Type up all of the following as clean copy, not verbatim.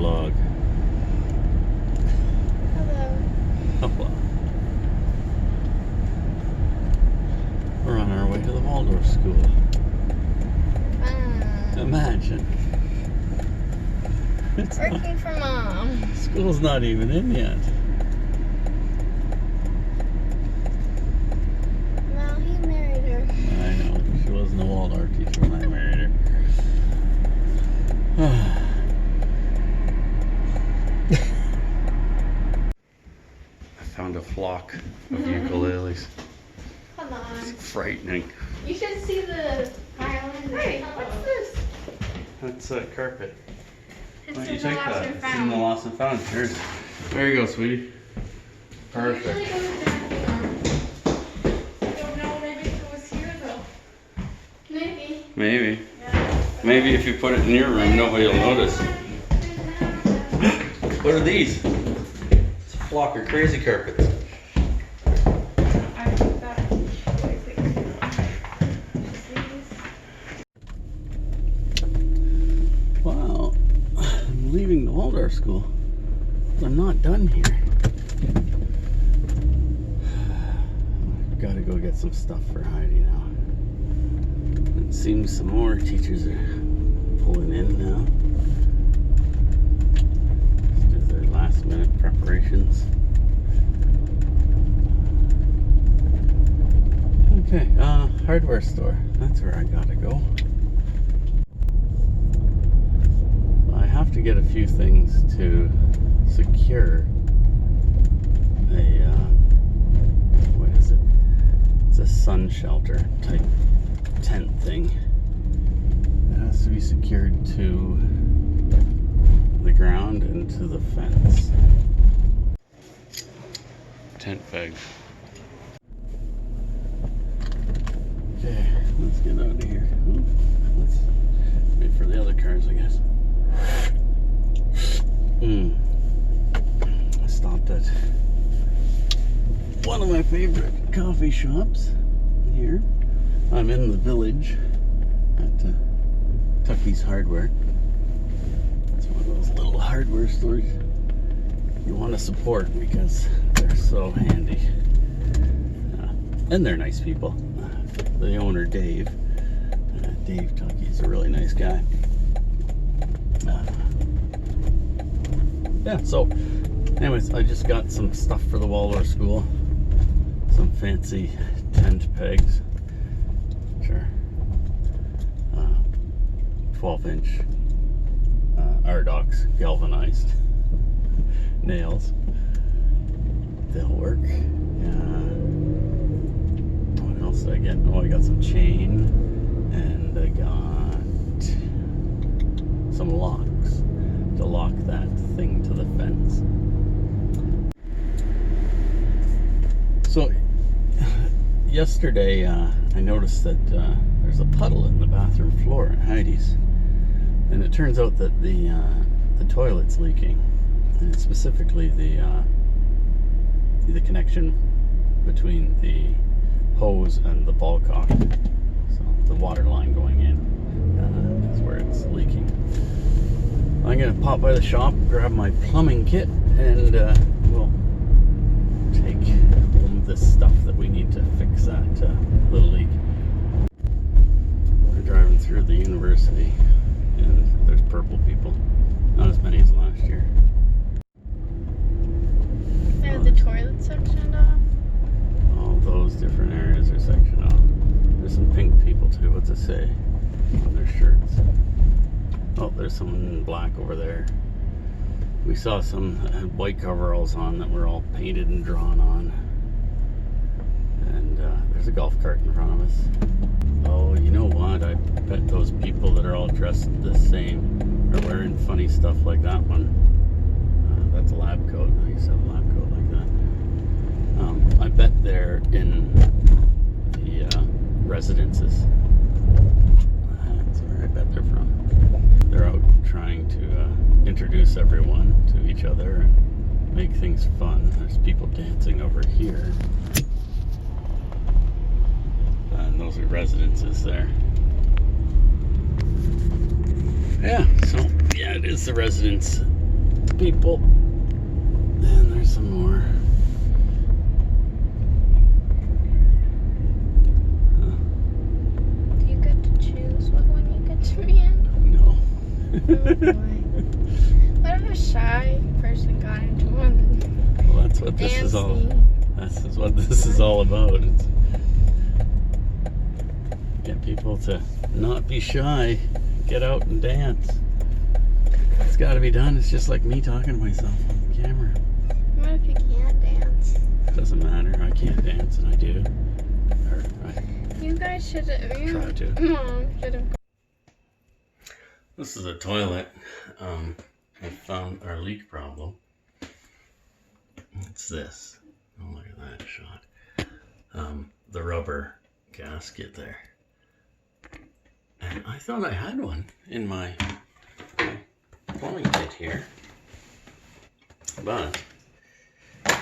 vlog. Hello. Hello. We're on our way to the Waldorf School. Imagine. It's Working for Mom. School's not even in yet. Well, he married her. I know. She wasn't a Waldorf teacher when I married her. I found a flock of ukuleles. Hold on. It's frightening. You should see the violin. Hey, what's this? That's a carpet. It's Why don't you in the take lost that? and It's in found. the lost and found. Here's, there you go, sweetie. Perfect. Usually goes down here. I don't know, maybe if it was here though. Maybe. Maybe. Yeah. Maybe if you put it in your room, nobody will notice. What are these? It's a flock of crazy carpets. I think that. Wow. I'm leaving the Waldorf School. I'm not done here. Gotta go get some stuff for Heidi now. It seems some more teachers are pulling in now. Just do their last minute preparations. Okay, hardware store. That's where I gotta go. I have to get a few things to secure a, what is it? It's a sun shelter type tent thing. It has to be secured to the ground and to the fence. Tent peg. Okay, let's get out of here. Oh, let's wait for the other cars, I guess. I stopped at one of my favorite coffee shops here. I'm in the village at Tucky's Hardware. It's one of those little hardware stores you want to support because they're so handy. And they're nice people. The owner, Dave. Dave Tucky's a really nice guy. Yeah, so anyways, I just got some stuff for the Waldorf School. Some fancy tent pegs, which are 12-inch Ardox galvanized nails. They'll work. What else did I get? Oh, I got some chain, and I got some locks to lock that thing to the fence. So yesterday I noticed that there's a puddle in the bathroom floor at Heidi's, and it turns out that the toilet's leaking, and specifically the connection between the hose and the ball cock. So the water line going in is where it's leaking. I'm gonna pop by the shop, grab my plumbing kit, and we'll take home this stuff that we need to fix that little leak. We're driving through the university, and there's purple people. Not as many as last year. They have the toilet sectioned off. All those different areas are sectioned off. There's some pink people too. What's it say on their shirts? Oh, there's someone in black over there. We saw some that had white coveralls on that were all painted and drawn on. And there's a golf cart in front of us. Oh, you know what? I bet those people that are all dressed the same are wearing funny stuff like that one. That's a lab coat. I used to have a lab coat like that. I bet they're in the residences. That's where I bet they're from. They're out trying to introduce everyone to each other and make things fun. There's people dancing over here. And those are residences there. Yeah, so yeah, it is the residence people. And there's some more. Do you get to choose what one you get to be in? No. Oh boy. What if a shy person got into one? Well, that's what this is all. This is what this is all about. It's get people to not be shy, get out and dance. It's got to be done. It's just like me talking to myself on the camera. What if you can't dance? Doesn't matter. I can't dance, and I do. Or You guys should have. try to. Mom should have. This is a toilet. I found our leak problem. It's this. Oh, look at that shot. The rubber gasket there. And I thought I had one in my plumbing kit here. But it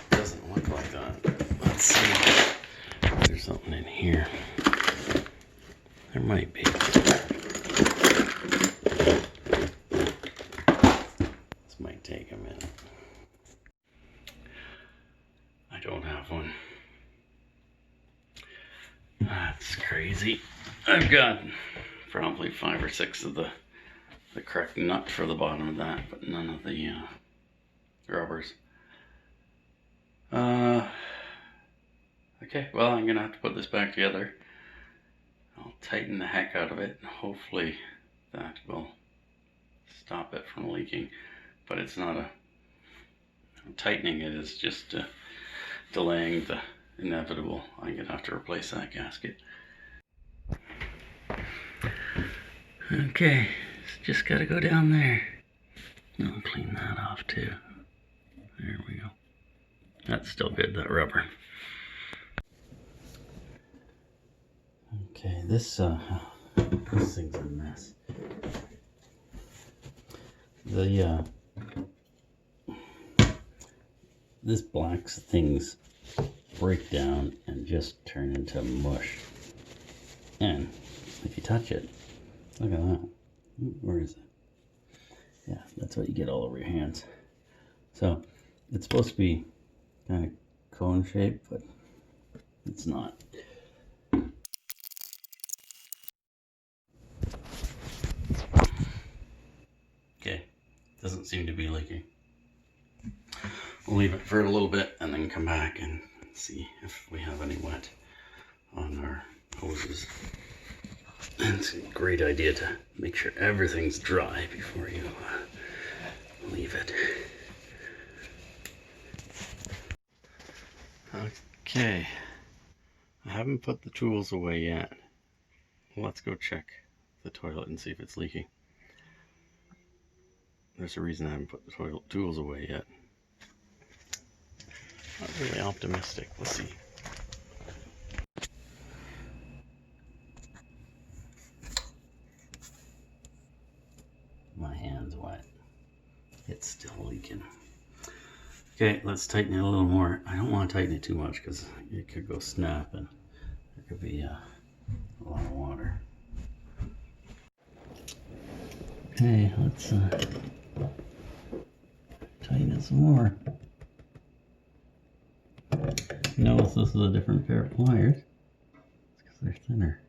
doesn't look like that. Let's see if there's something in here. There might be. This might take a minute. I don't have one. That's crazy. I've got probably 5 or 6 of the correct nut for the bottom of that, but none of the rubbers. Okay, well, I'm gonna have to put this back together. I'll tighten the heck out of it. Hopefully that will stop it from leaking, but it's not a tightening it is just delaying the inevitable. I'm gonna have to replace that gasket. Okay, it's just gotta go down there. I'll clean that off too. There we go. That's still good, that rubber. Okay, this thing's a mess. This black things break down and just turn into mush. And if you touch it, look at that. Where is it? Yeah, that's what you get all over your hands. So it's supposed to be kind of cone shaped, but it's not. Okay, doesn't seem to be leaking. We'll leave it for a little bit and then come back and see if we have any wet on our hoses. And it's a great idea to make sure everything's dry before you leave it. Okay, I haven't put the tools away yet. Let's go check the toilet and see if it's leaking. There's a reason I haven't put the toilet tools away yet. Not really optimistic. Let's see. My hand's wet. It's still leaking. Okay, let's tighten it a little more. I don't want to tighten it too much because it could go snap and there could be a lot of water. Okay, let's tighten it some more. Notice this is a different pair of pliers. It's because they're thinner.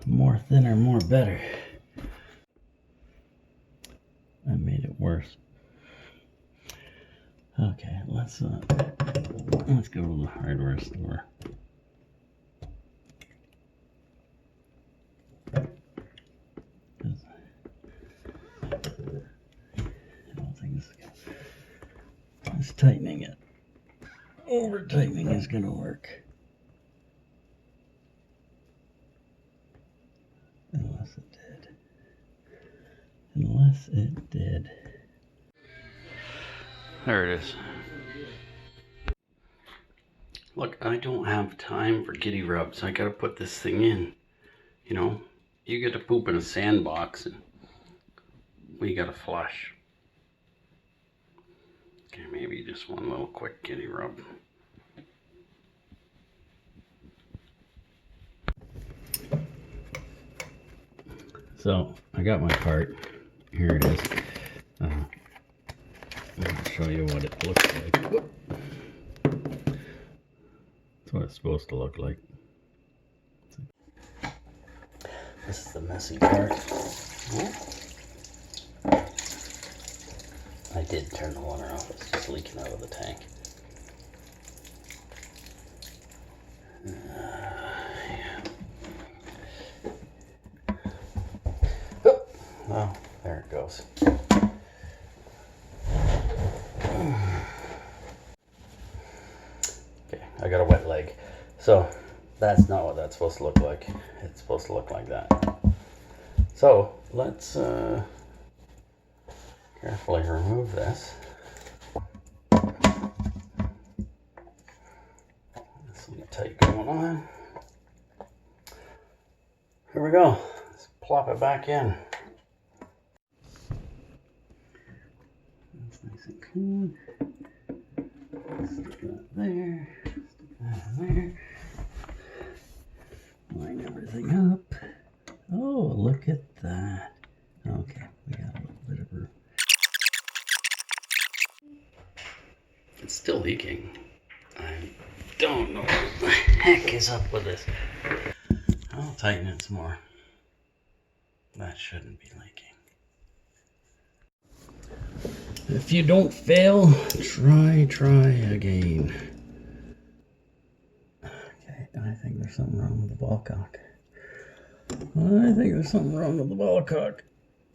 More thinner, more better. That made it worse. Okay, let's go to the hardware store. It's tightening it. Over tightening is going to work. Unless it did. Unless it did. There it is. Look, I don't have time for kitty rubs. I gotta put this thing in. You know, you get to poop in a sandbox and we gotta flush. Okay, maybe just one little quick kitty rub. So I got my part. Here it is. I'll show you what it looks like. Whoop. That's what it's supposed to look like. This is the messy part. I did turn the water off. It's just leaking out of the tank. Yeah. Oh, well, there it goes. Okay, I got a wet leg. So that's not what that's supposed to look like. It's supposed to look like that. So let's carefully remove this. Some tight going on. Here we go. Let's plop it back in. That's nice and clean. Stick that there. Stick that there. Line everything up. Oh, look at that. Okay, we got a little bit of room. It's still leaking. I don't know what the heck is up with this. I'll tighten it some more. That shouldn't be leaking. If you don't fail, try again. Okay, I think there's something wrong with the ball cock. I think there's something wrong with the ball cock.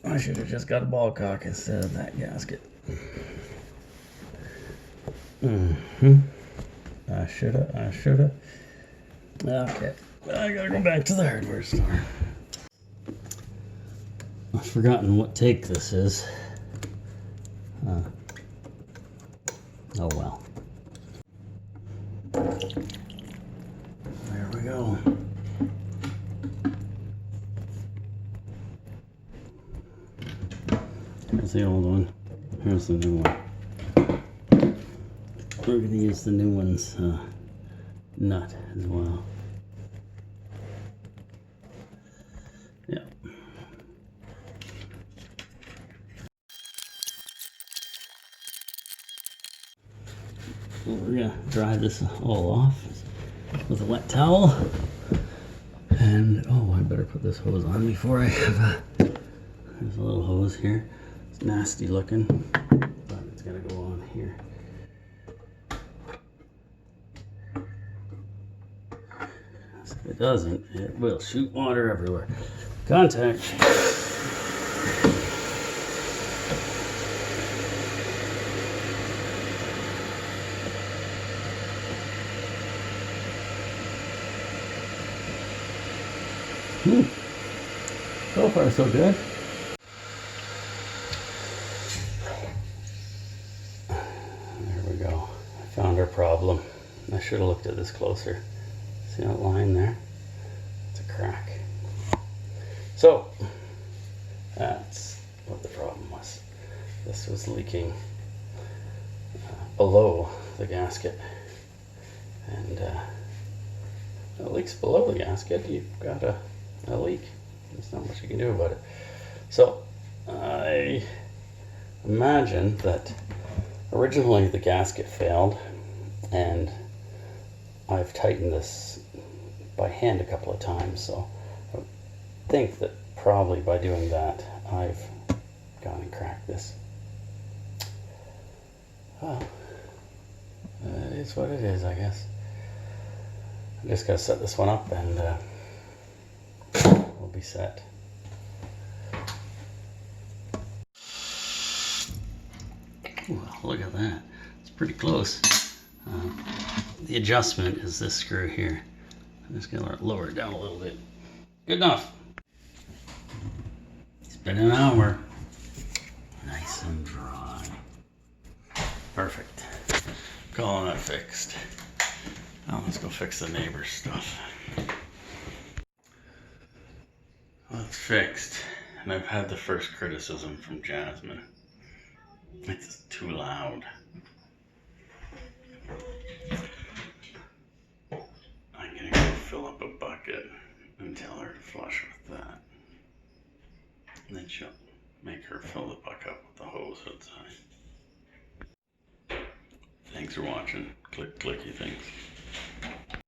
I should have just got a ball cock instead of that gasket. I shoulda. Okay, I gotta go back to the hardware store. I've forgotten what take this is. Oh well. There we go. Here's the old one. Here's the new one. We're going to use the new one's nut as well. Yeah. Well, we're going to dry this all off with a wet towel. And, oh, I better put this hose on before I have there's a little hose here. It's nasty looking, but it's got to go on here. If it doesn't, it will shoot water everywhere. Contact. So far, so good. There we go. I found our problem. I should have looked at this closer. See that line there? It's a crack. So, that's what the problem was. This was leaking below the gasket. And it leaks below the gasket, you've got a leak. There's not much you can do about it. So, I imagine that originally the gasket failed, and I've tightened this by hand a couple of times, so I think that probably by doing that I've gone and cracked this. Well, it is what it is, I guess. I just gotta set this one up and we'll be set. Well, look at that. It's pretty close. The adjustment is this screw here. I'm just gonna lower it down a little bit. Good enough. It's been an hour. Nice and dry. Perfect. Calling that fixed. Now let's go fix the neighbor's stuff. Well, it's fixed. And I've had the first criticism from Jasmine. It's too loud. I'm gonna go fill up a bucket and tell her to flush with that. And then she'll make her fill the bucket up with the hose outside. Thanks for watching. Click clicky things.